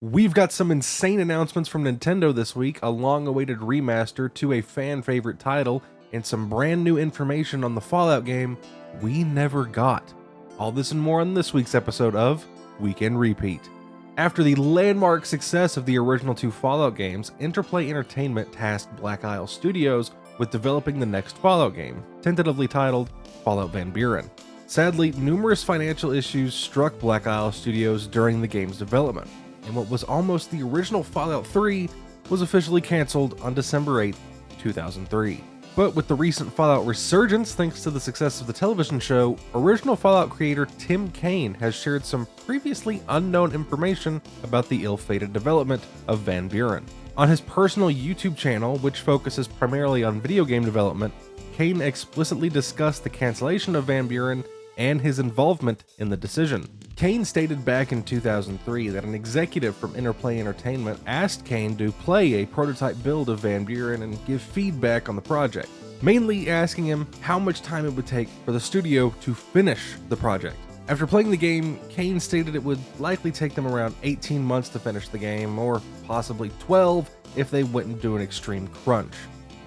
We've got some insane announcements from Nintendo this week, a long-awaited remaster to a fan-favorite title, and some brand new information on the Fallout game we never got. All this and more on this week's episode of Weekend Repeat. After the landmark success of the original two Fallout games, Interplay Entertainment tasked Black Isle Studios with developing the next Fallout game, tentatively titled Fallout Van Buren. Sadly, numerous financial issues struck Black Isle Studios during the game's development, and what was almost the original Fallout 3 was officially cancelled on December 8, 2003. But with the recent Fallout resurgence thanks to the success of the television show, original Fallout creator Tim Kaine has shared some previously unknown information about the ill-fated development of Van Buren. On his personal YouTube channel, which focuses primarily on video game development, Kaine explicitly discussed the cancellation of Van Buren and his involvement in the decision. Kaine stated back in 2003 that an executive from Interplay Entertainment asked Kaine to play a prototype build of Van Buren and give feedback on the project, mainly asking him how much time it would take for the studio to finish the project. After playing the game, Kaine stated it would likely take them around 18 months to finish the game, or possibly 12 if they went into an extreme crunch.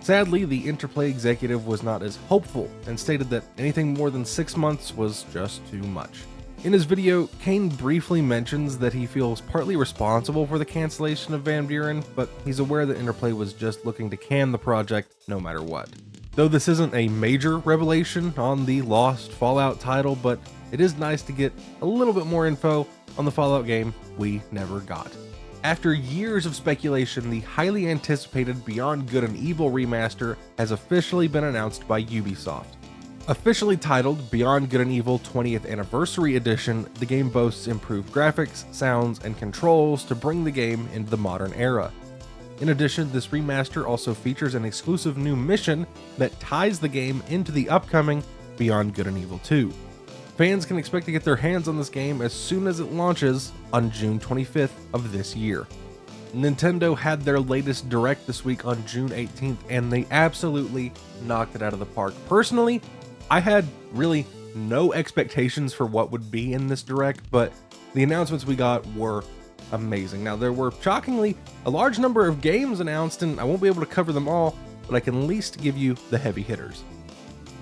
Sadly, the Interplay executive was not as hopeful and stated that anything more than 6 months was just too much. In his video, Kaine briefly mentions that he feels partly responsible for the cancellation of Van Buren, but he's aware that Interplay was just looking to can the project no matter what. Though this isn't a major revelation on the lost Fallout title, but it is nice to get a little bit more info on the Fallout game we never got. After years of speculation, the highly anticipated Beyond Good and Evil remaster has officially been announced by Ubisoft. Officially titled Beyond Good and Evil 20th Anniversary Edition, the game boasts improved graphics, sounds, and controls to bring the game into the modern era. In addition, this remaster also features an exclusive new mission that ties the game into the upcoming Beyond Good and Evil 2. Fans can expect to get their hands on this game as soon as it launches on June 25th of this year. Nintendo had their latest Direct this week on June 18th, and they absolutely knocked it out of the park. Personally, I had really no expectations for what would be in this Direct, but the announcements we got were amazing. Now, there were shockingly a large number of games announced, and I won't be able to cover them all, but I can at least give you the heavy hitters.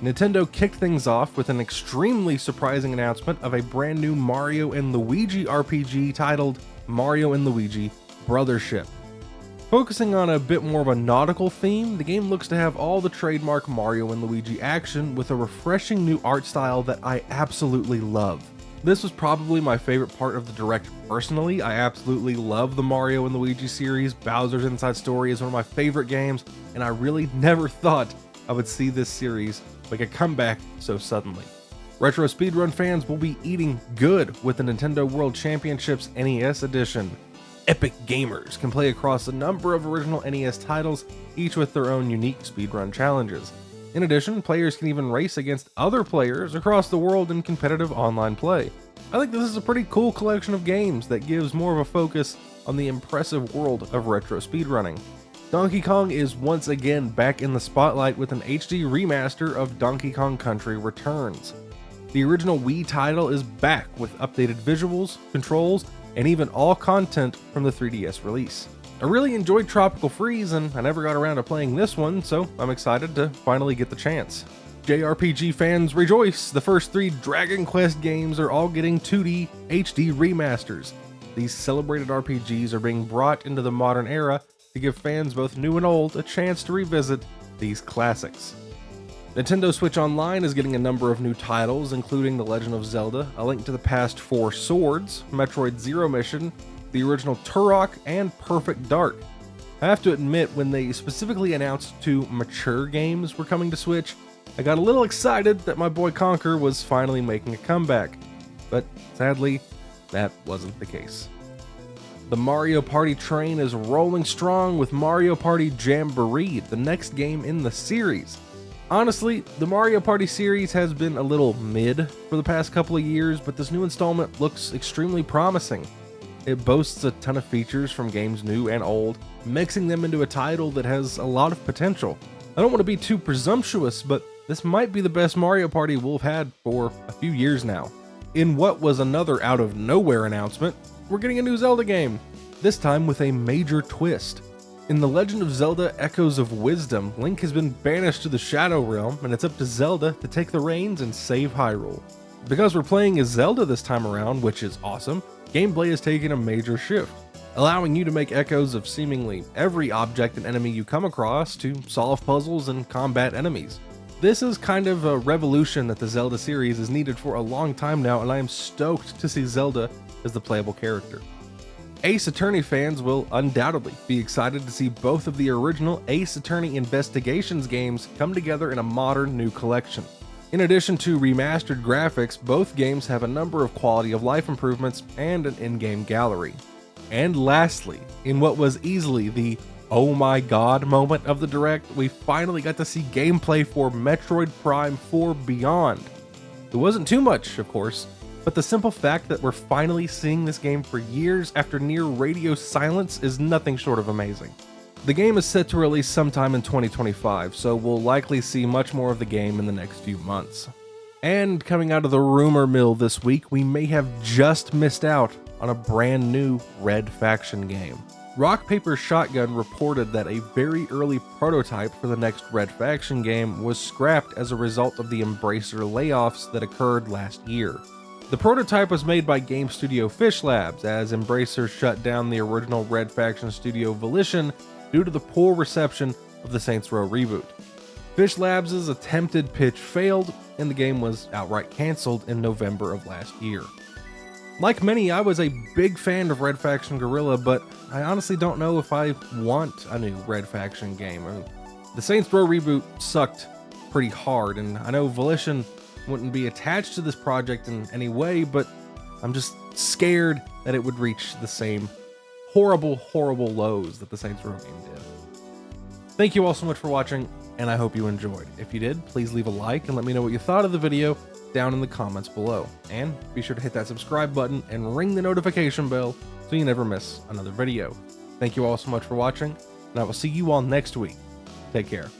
Nintendo kicked things off with an extremely surprising announcement of a brand new Mario and Luigi RPG titled Mario and Luigi Brothership. Focusing on a bit more of a nautical theme, the game looks to have all the trademark Mario and Luigi action with a refreshing new art style that I absolutely love. This was probably my favorite part of the Direct personally. I absolutely love the Mario and Luigi series. Bowser's Inside Story is one of my favorite games, and I really never thought I would see this series make a comeback so suddenly. Retro speedrun fans will be eating good with the Nintendo World Championships NES Edition. Epic gamers can play across a number of original NES titles, each with their own unique speedrun challenges. In addition, players can even race against other players across the world in competitive online play. I think this is a pretty cool collection of games that gives more of a focus on the impressive world of retro speedrunning. Donkey Kong is once again back in the spotlight with an HD remaster of Donkey Kong Country Returns. The original Wii title is back with updated visuals, controls, and even all content from the 3DS release. I really enjoyed Tropical Freeze, and I never got around to playing this one, so I'm excited to finally get the chance. JRPG fans rejoice! The first 3 Dragon Quest games are all getting 2D HD remasters. These celebrated RPGs are being brought into the modern era to give fans both new and old a chance to revisit these classics. Nintendo Switch Online is getting a number of new titles, including The Legend of Zelda, A Link to the Past 4 Swords, Metroid Zero Mission, the original Turok, and Perfect Dark. I have to admit, when they specifically announced 2 mature games were coming to Switch, I got a little excited that my boy Conker was finally making a comeback, but sadly, that wasn't the case. The Mario Party train is rolling strong with Mario Party Jamboree, the next game in the series. Honestly, the Mario Party series has been a little mid for the past couple of years, but this new installment looks extremely promising. It boasts a ton of features from games new and old, mixing them into a title that has a lot of potential. I don't want to be too presumptuous, but this might be the best Mario Party we've had for a few years now. In what was another out of nowhere announcement, we're getting a new Zelda game. this time with a major twist. In The Legend of Zelda Echoes of Wisdom, Link has been banished to the Shadow Realm, and it's up to Zelda to take the reins and save Hyrule. Because we're playing as Zelda this time around, which is awesome, gameplay has taken a major shift, allowing you to make echoes of seemingly every object and enemy you come across to solve puzzles and combat enemies. This is kind of a revolution that the Zelda series has needed for a long time now, and I am stoked to see Zelda as the playable character. Ace Attorney fans will undoubtedly be excited to see both of the original Ace Attorney Investigations games come together in a modern new collection. In addition to remastered graphics, both games have a number of quality of life improvements and an in-game gallery. And lastly, in what was easily the oh my god moment of the Direct, we finally got to see gameplay for Metroid Prime 4 Beyond. It wasn't too much, of course, but the simple fact that we're finally seeing this game for years after near radio silence is nothing short of amazing. The game is set to release sometime in 2025, so we'll likely see much more of the game in the next few months. And coming out of the rumor mill this week, we may have just missed out on a brand new Red Faction game. Rock Paper Shotgun reported that a very early prototype for the next Red Faction game was scrapped as a result of the Embracer layoffs that occurred last year. The prototype was made by game studio Fish Labs, as Embracer shut down the original Red Faction studio Volition due to the poor reception of the Saints Row reboot. Fish Labs' attempted pitch failed, and the game was outright cancelled in November of last year. Like many, I was a big fan of Red Faction Guerrilla, but I honestly don't know if I want a new Red Faction game. The Saints Row reboot sucked pretty hard, and I know Volition wouldn't be attached to this project in any way, but I'm just scared that it would reach the same horrible lows that the Saints Row game did. Thank you all so much for watching, and I hope you enjoyed. If you did, please leave a like and let me know what you thought of the video down in the comments below. And be sure to hit that subscribe button and ring the notification bell so you never miss another video. Thank you all so much for watching, and I will see you all next week. Take care.